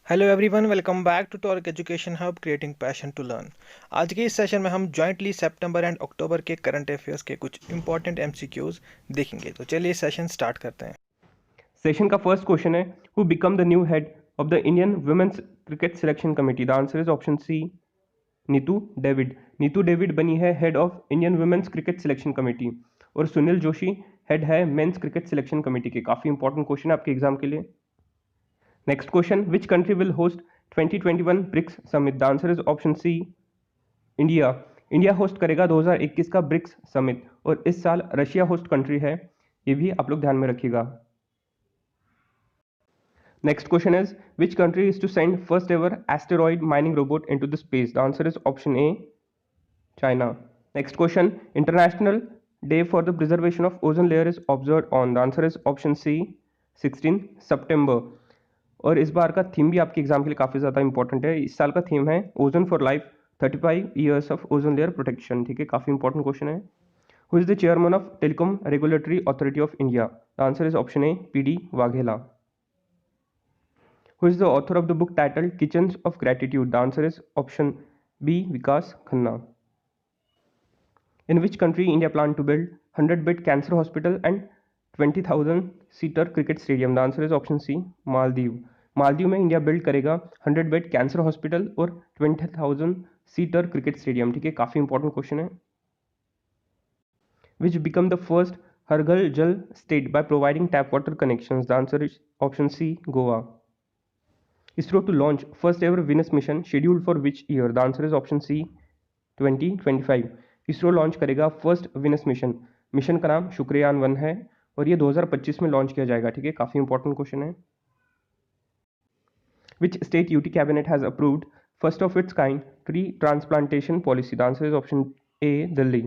Hello everyone, welcome back to torque education hub creating passion to learn. आज के इस session में हम जॉइंटली सितंबर एंड अक्टूबर के करंट अफेयर्स के कुछ इंपॉर्टेंट एमसीक्यूज देखेंगे। तो चलिए सेशन स्टार्ट करते हैं। सेशन का फर्स्ट क्वेश्चन है, who become the new head of the Indian women's cricket selection committee? The answer is option C, Neetu David. Neetu David बनी है head of Indian women's cricket selection committee और Sunil Joshi head है men's cricket selection committee के। काफी important question है आपके exam के लिए। Next question, which country will host 2021 BRICS summit? The answer is option C, India. India host करेगा 2021 का ब्रिक्स समिट और इस साल रशिया होस्ट कंट्री है, ये भी आप लोग ध्यान में रखिएगा। Next question is, which country is to send first ever asteroid mining robot into the space? The answer is option A, China. Next question, International Day for the Preservation of Ozone Layer is observed on. The answer is option C, 16 September. और इस बार का theme भी आपके exam के लिए काफ़ी ज़्यादा important है। इस साल का थीम है ozone for life 35 years of ozone layer protection. ठीक है, काफ़ी इंपॉर्टेंट क्वेश्चन है। Who is the chairman of telecom regulatory authority of India? The answer is option A, PD Vaghela. Who is the author of the book titled Kitchens of Gratitude? The answer is option B, Vikas Khanna. In which country India plan to build 100-bed cancer hospital and 20,000 seater cricket stadium? The answer is option C, Maldives. Maldives में India build करेगा 100 bed cancer hospital और 20,000 seater cricket stadium. ठीक है, काफी important question है। Which become the first हर घर जल state by providing tap water connections? The answer is option C, Goa. ISRO to launch first ever Venus mission scheduled for which year? The answer is option C, 2025. ISRO launch करेगा first Venus mission. Mission का नाम शुक्रयान 1 है और ये 2025 में launch किया जाएगा। ठीक है, काफी इंपॉर्टेंट क्वेश्चन है। Which state UT cabinet has approved first of its kind tree transplantation policy? The answer is option A, Delhi.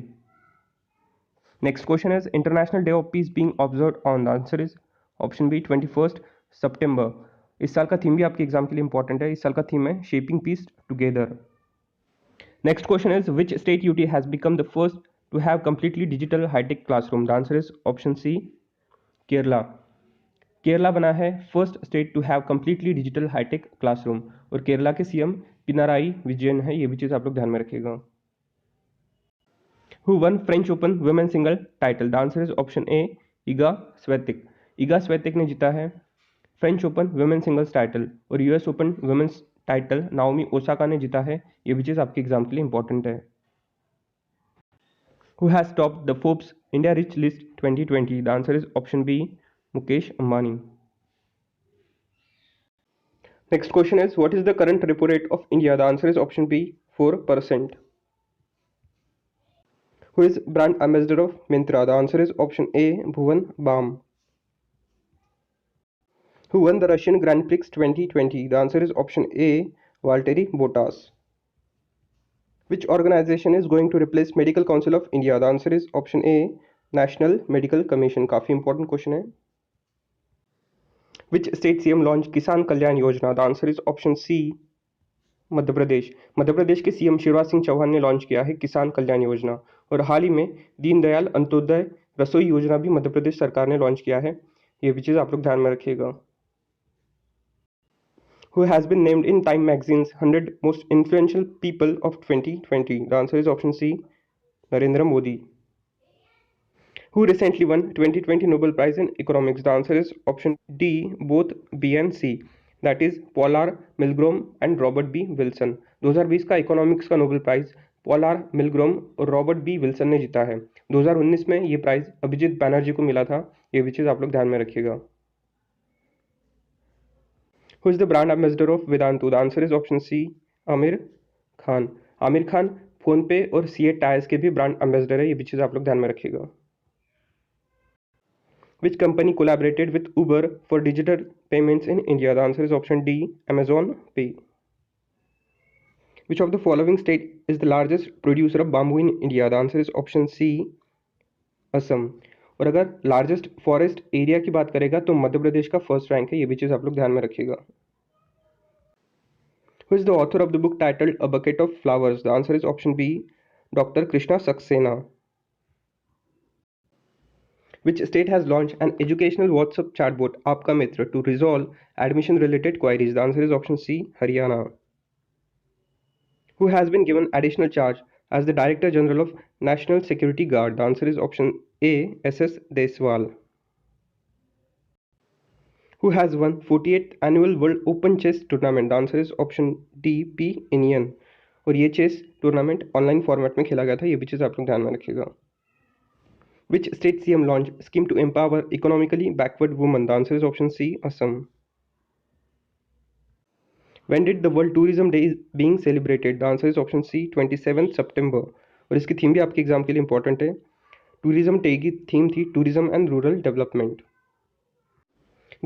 Next question is, international day of peace being observed on? The answer is option B, 21 September. इस साल का theme भी आपके exam के लिए important है। इस साल का थीम है shaping peace together. Next question is, which state UT has become the first to have completely digital high tech classroom? The answer is option C, Kerala. Kerala बना है first state to have completely digital high tech classroom और केरला के CM Pinarayi Vijayan है। ये भी चीज आप लोग ध्यान में रखिएगा। Who won French Open women single title? The answer is option A, Iga Swiatek. Iga Swiatek ने जीता है French Open women singles title और US Open women's title Naomi Osaka ने जीता है। ये भी चीज आपके एग्जाम के लिए इंपॉर्टेंट है। Who has topped the Forbes India rich list 2020? The answer is option B, Mukesh Ambani. Next question is, what is the current repo rate of India? The answer is option B, 4%. Who is brand ambassador of Myntra? The answer is option A, Bhuvan Bam. Who won the Russian Grand Prix 2020? The answer is option A, Valtteri Bottas. Which organization is going to replace Medical Council of India? The answer is option A, National Medical Commission. काफी important question है। Which state CM launched किसान Kalyan Yojana? The answer is option C, Madhya Pradesh. Madhya Pradesh के CM Shivraj Singh Chauhan ने launch किया है किसान कल्याण योजना और हाल ही में दीनदयाल अंत्योदय रसोई योजना भी मध्य प्रदेश सरकार ने लॉन्च किया है। ये भी चीज आप लोग ध्यान में रखिएगा। Who has been named in Time Magazine's 100 most influential people of 2020? The answer is option C, Narendra Modi. Who recently won 2020 Nobel Prize in Economics? The answer is option D, both B and C. That is Polar Milgrom and Robert B. Wilson. 2020 का economics का Nobel prize पॉलार Milgrom और Robert B Wilson ने जीता है। 2019 में ये prize Abhijit Banerjee को मिला था। ये भी चीज आप लोग ध्यान में रखिएगा। Who is the brand ambassador of Vedantu? The answer is option C, Aamir Khan. Aamir Khan phone पे और सीए टायर्स के भी ब्रांड एम्बेसडर है। ये भी चीज आप लोग ध्यान में रखिएगा। Which company collaborated with Uber for digital payments in India? The answer is option D, Amazon Pay. Which of the following state is the largest producer of bamboo in India? The answer is option C, Assam. और अगर largest forest area की बात करेगा तो मध्य प्रदेश का first rank है। ये भी चीज आप लोग ध्यान में रखिएगा। Who is the author of the book titled A Bucket of Flowers? The answer is option B, Dr. Krishna Saxena. Which state has launched an educational WhatsApp chatbot Aapka Mitra to resolve admission related queries? The answer is option C, Haryana. Who has been given additional charge as the Director General of National Security Guard? The answer is option A, SS Deswal. Who has won 48th Annual World Open Chess Tournament? The answer is option D, P Inian. और ये chess tournament online format में खेला गया था, ये भी चीज़ आप लोग ध्यान में रखिएगा. Which state CM launched scheme to empower economically backward women? The answer is option C, Assam. When did the World Tourism Day is being celebrated? The answer is option C, 27th September. और इसकी theme भी आपके exam के लिए important है. Tourism day की theme थी tourism and rural development.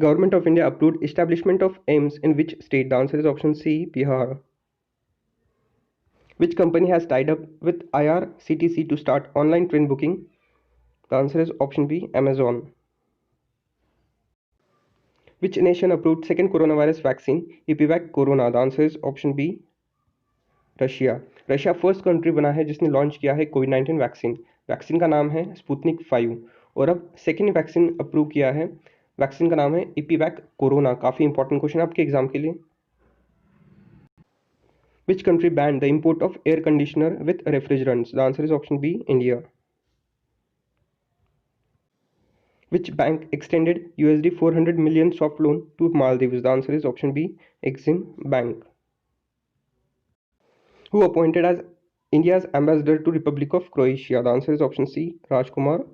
Government of India approved establishment of AIIMS in which state? The answer is option C, Bihar. Which company has tied up with IRCTC to start online train booking? The answer is option B, Amazon. Which nation approved second coronavirus vaccine, Epivac Corona? The answer is option B, Russia. Russia first country बना है जिसने launch किया है कोविड-19 vaccine. Vaccine का नाम है Sputnik 5 और अब सेकेंड वैक्सीन अप्रूव किया है. वैक्सीन का नाम है इपीवैक कोरोना. काफ़ी इंपॉर्टेंट क्वेश्चन है आपके एग्जाम के लिए. Which country banned the import of air conditioner with refrigerants? The answer is option B, India. Which bank extended USD 400 million soft loan to Maldives? The answer is option B, Exim Bank. Who appointed as India's ambassador to Republic of Croatia? The answer is option C, Rajkumar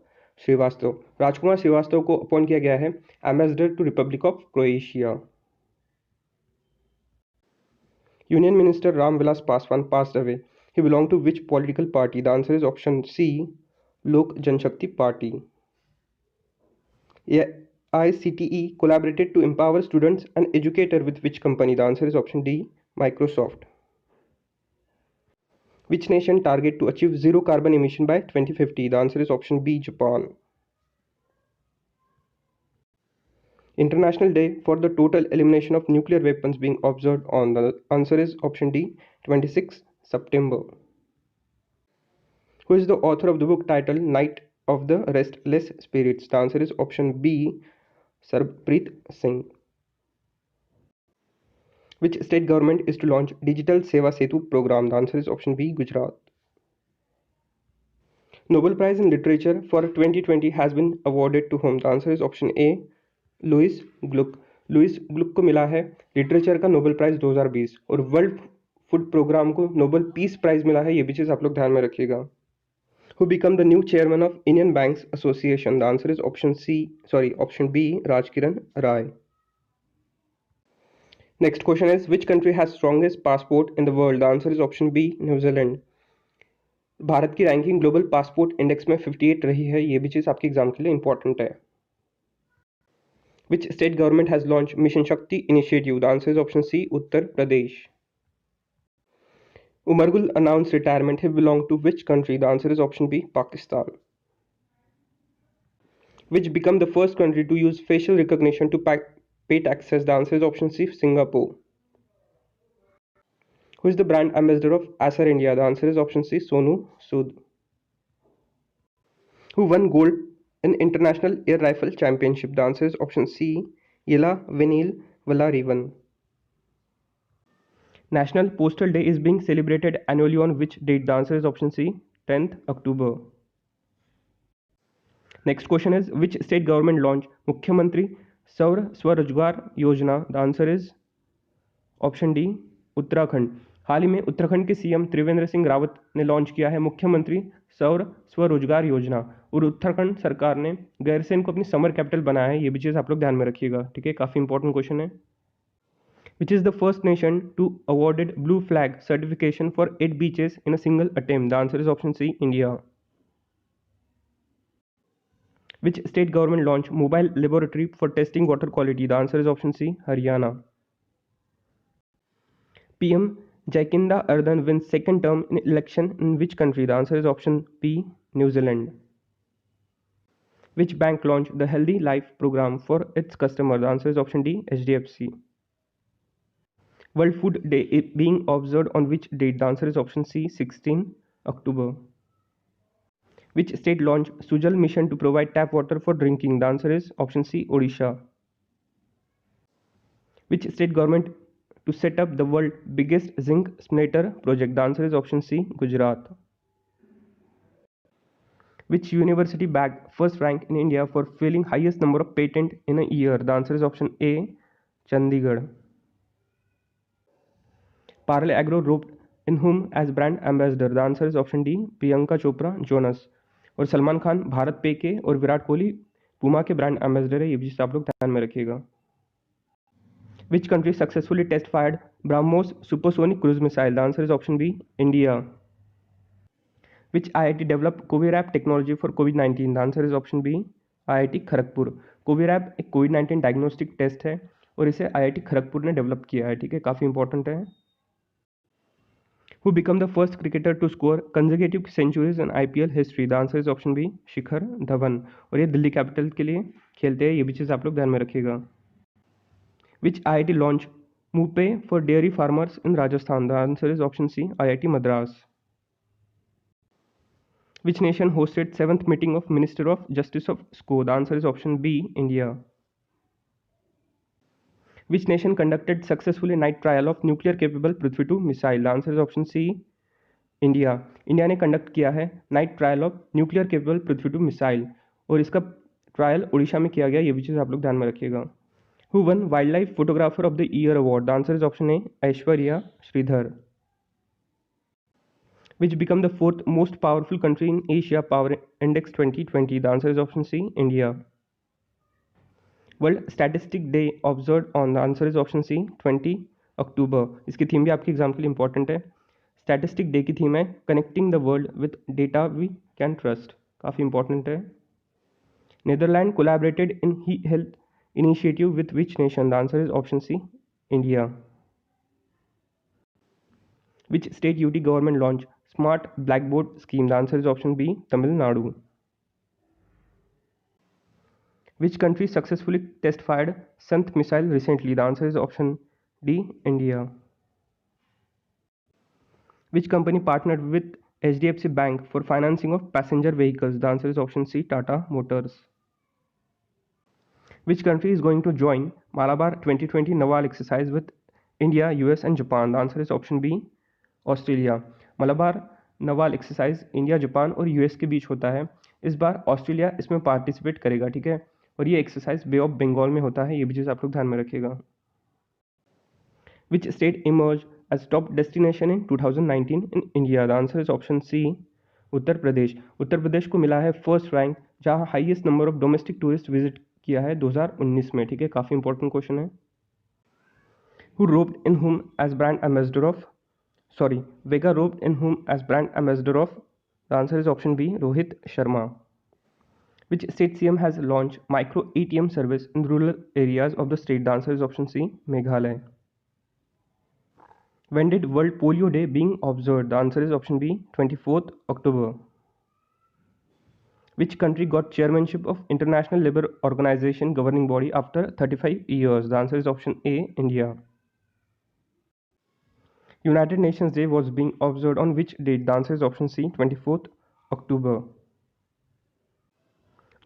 Srivastava. राजकुमार श्रीवास्तव को appoint किया गया है ambassador to republic of Croatia. Union Minister Ram Vilas Paswan passed away. He belonged to which political party? The answer is option C, Lok Janshakti Party. AICTE collaborated to empower students and educators with which company? The answer is option D, Microsoft. Which nation target to achieve zero carbon emission by 2050? The answer is option B, Japan. International Day for the total elimination of nuclear weapons being observed on? The answer is option D, 26 September. Who is the author of the book titled Night of the Restless Spirits? The answer is option B, Sarpreet Singh. Which state government is to launch Digital Seva Setu program? The answer is option B, Gujarat. Nobel Prize in Literature for 2020 has been awarded to whom? The answer is option A, Louise Gluck. Louise Gluck को मिला है literature का Nobel prize 2020 और World Food Programme को Nobel peace prize मिला है. ये भी चीज़ आप लोग ध्यान में रखिएगा. Who become the new chairman of Indian banks association? The answer is option B, Rajkiran Rai. Next question is which country has strongest passport in the world? The answer is option B, New Zealand. Bharat की ranking global passport index में 58 रही है. ये भी चीज़ आपके exam के लिए important है. Which state government has launched Mission Shakti initiative? The answer is option C, Uttar Pradesh. Umar Gul announced retirement. He belonged to which country? The answer is option B, Pakistan. Which became the first country to use facial recognition to pay taxes? The answer is option C, Singapore. Who is the brand ambassador of Acer India? The answer is option C, Sonu Sood. Who won gold in International Air Rifle Championship? The answer is option C, Yelavenil Valarivan. National Postal Day is being celebrated annually on which date? The answer is option C, 10th October. Next question is which state government launched Mukhyamantri Saur Swarojgar Yojana? The answer is option D, Uttarakhand. हाल ही में उत्तराखंड के CM Trivendra Singh Rawat ने launch किया है मुख्यमंत्री सौर स्वरोजगार योजना और उत्तराखंड सरकार ने गैरसैंण को अपनी समर कैपिटल बनाया है. ये भी चीज़ आप लोग ध्यान में रखिएगा. ठीक है, काफ़ी इंपॉर्टेंट क्वेश्चन है. Which is the first nation to awarded blue flag certification for 8 beaches in a single attempt? The answer is option C, India. Which state government launched mobile laboratory for testing water quality? The answer is option C, Haryana. PM Jacinda Ardern wins second term in election in which country? The answer is option B, New Zealand. Which bank launched the Healthy Life program for its customer? The answer is option D, HDFC. World Food Day is being observed on which date? The answer is option C, 16 October. Which state launched Sujal mission to provide tap water for drinking? The answer is option C, Odisha. Which state government to set up the world's biggest zinc smelter project? The answer is option C, Gujarat. Which university bagged first rank in India for filing highest number of patents in a year? The answer is option A, Chandigarh. Parle Agro roped in whom as brand ambassador? The answer is option D, Priyanka Chopra Jonas. और सलमान खान भारत पे के और विराट कोहली पुमा के brand ambassador है, ये भी चीज आप लोग ध्यान में रखिएगा. Which country successfully test fired BrahMos supersonic cruise missile? The answer is option B, India. Which IIT developed Covirap technology for COVID-19? The answer is option B, IIT Kharagpur. Covirap एक COVID-19 डायग्नोस्टिक टेस्ट है और इसे IIT Kharagpur ने develop किया है. ठीक है, काफ़ी इंपॉर्टेंट है. Who became the first cricketer to score consecutive centuries in IPL history? The answer is option B, Shikhar Dhawan. और ये दिल्ली कैपिटल के लिए खेलते हैं, ये भी चीज़ आप लोग ध्यान में रखिएगा. Which IIT launched MooPay for dairy farmers in Rajasthan? The answer is option C, IIT Madras. Which nation hosted 7th meeting of Minister of Justice of SCO? The answer is option B, India. Which nation conducted successfully night trial of nuclear capable Prithvi 2 missile? The answer is option C, India. India ने conduct किया है night trial of nuclear capable Prithvi 2 missile और इसका trial Orissa में किया गया, ये भी चीज़ आप लोग ध्यान में रखिएगा. Who won Wildlife Photographer of the Year award? The answer is option A, Aishwarya Sridhar. Which became the 4th most powerful country in Asia Power Index 2020? The answer is option C, India. World statistic day observe on. The answer is option C, 20 October. इसकी theme भी आपके exam के लिए important है. Statistic day की theme है connecting the world with data we can trust, काफ़ी important है. Netherland collaborated in he health initiative with which nation? The answer is option C, India. Which state UT government launch smart blackboard scheme? The answer is option B, Tamil Nadu. Which country successfully test fired Sant missile recently? The answer is option D, India. Which company partnered with HDFC Bank for financing of passenger vehicles? The answer is option C, Tata Motors. Which country is going to join Malabar 2020 Naval exercise with India, US and Japan? The answer is option B, Australia. Malabar Nawal exercise India, Japan और US के बीच होता है. इस बार Australia इसमें participate करेगा. ठीक है, और ये एक्सरसाइज बे ऑफ बंगाल में होता है, ये भी चीज़ आप लोग ध्यान में रखिएगा. Which state emerge as top destination in 2019 in India? The answer is option C, Uttar Pradesh. Uttar Pradesh को मिला है फर्स्ट रैंक जहां highest number of domestic tourist visit किया है 2019 में. ठीक है, काफ़ी इंपॉर्टेंट क्वेश्चन है. Who roped in whom as brand ambassador of Vega roped in whom as brand ambassador of? The answer is option B, Rohit Sharma. Which state CM has launched micro ATM service in rural areas of the state? The answer is option C, Meghalaya. When did World Polio Day being observed? The answer is option B, 24th October. Which country got chairmanship of International Labour Organization governing body after 35 years? The answer is option A, India. United Nations Day was being observed on which date? The answer is option C, 24th October.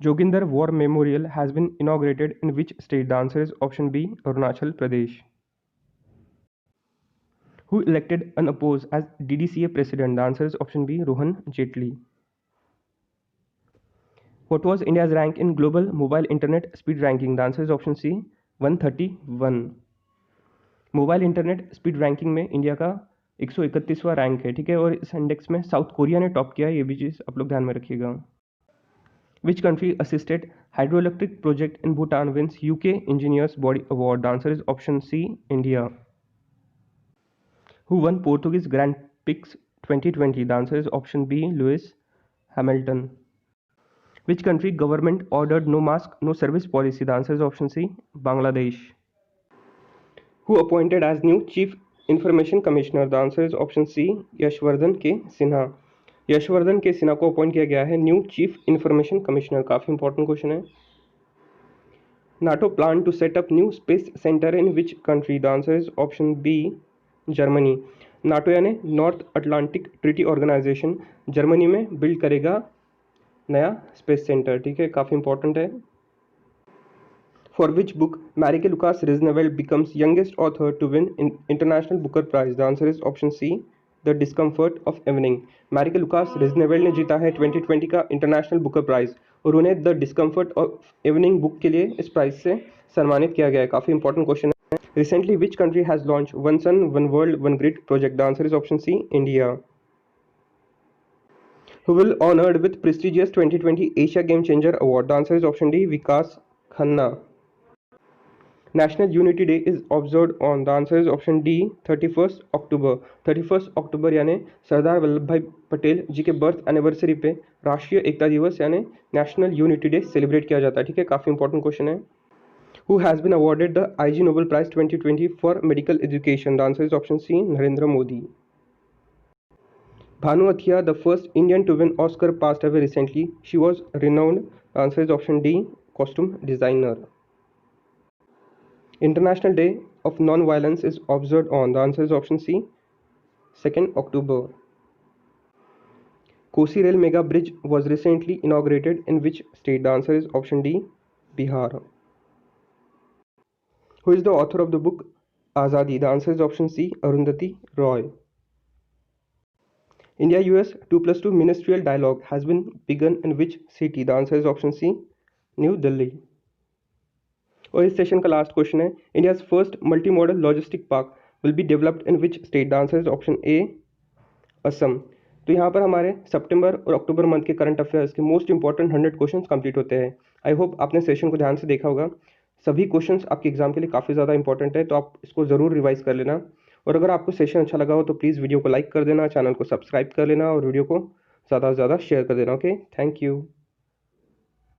Joginder War Memorial has been inaugurated in which state? The answer is option B, Arunachal Pradesh. Who elected unopposed as DDCA president? The answer is option B, Rohan Jaitley. What was India's rank in global mobile internet speed ranking? The answer is option C, 131. Mobile internet speed ranking में India का 131वां rank है. ठीक है, और इस index में south Korea ने top किया है, ये भी चीज़ आप लोग ध्यान में रखिएगा. Which country assisted hydro electric project in Bhutan wins UK engineers body award? The answer is option C, India. Who won Portuguese grand prix 2020? The answer is option B, Lewis Hamilton. Which country government ordered no mask no service policy? The answer is option C, Bangladesh. Who appointed as new Chief Information Commissioner? The answer is option C, Yashvardhan K Sinha. Yashvardhan K Sinha को appoint किया गया है new chief information commissioner. काफ़ी important question है. NATO plan to set up new space center in which country? The answer is option B, Germany. NATO यानी North Atlantic Treaty Organisation Germany में build करेगा नया space centre, ठीक है, काफ़ी important है। For which book Marieke Lucas Riznewald becomes youngest author to win International Booker Prize? The answer is option C, The Discomfort of Evening. Marieke Lucas Riznewald ने जीता है 2020 का इंटरनेशनल बुकर प्राइज और उन्हें the discomfort of evening book के लिए इस prize से सम्मानित किया गया है। काफ़ी इंपॉर्टेंट क्वेश्चन है। Recently, which country has launched One Sun, One World, One Grid project? The answer is option C, India. Who will honored with prestigious 2020 Asia Game Changer Award? The answer is option D, Vikas Khanna. National Unity Day is observed on, the answer is option D, 31st October. 31st अक्टूबर यानी सरदार वल्लभ भाई पटेल जी के birth anniversary पे राष्ट्रीय एकता दिवस यानी national unity day celebrate किया जाता है, ठीक है, काफ़ी इंपॉर्टेंट क्वेश्चन है। Who has been awarded the IG Nobel Prize 2020 for Medical Education? The answer is option C, Narendra Modi. Bhanu Athia, the first Indian to win Oscar, passed away recently. She was renowned. The answer is option D, costume designer. International Day of Non-Violence is observed on, the answer is option C, 2nd October. Kosi Rail Mega Bridge was recently inaugurated in which state? The answer is option D, Bihar. Who is the author of the book Azadi? The answer is option C, Arundhati Roy. India-US 2+2 ministerial dialogue has been begun in which city? The answer is option C, New Delhi. और इस session का last question है, India's first multi modal logistic park will be developed in which state? The answer is option ए, असम। तो यहाँ पर हमारे सितंबर और अक्टूबर month के करंट अफेयर्स के मोस्ट इंपॉर्टेंट 100 क्वेश्चंस कंप्लीट होते हैं। आई होप आपने सेशन को ध्यान से देखा होगा। सभी क्वेश्चंस आपके एग्जाम के लिए काफ़ी ज़्यादा इंपॉर्टेंट है, तो आप इसको ज़रूर रिवाइज कर लेना। और अगर आपको सेशन अच्छा लगा हो तो प्लीज़ वीडियो को लाइक कर देना, चैनल को सब्सक्राइब कर लेना और वीडियो को ज़्यादा से ज़्यादा शेयर कर देना। Okay, thank you.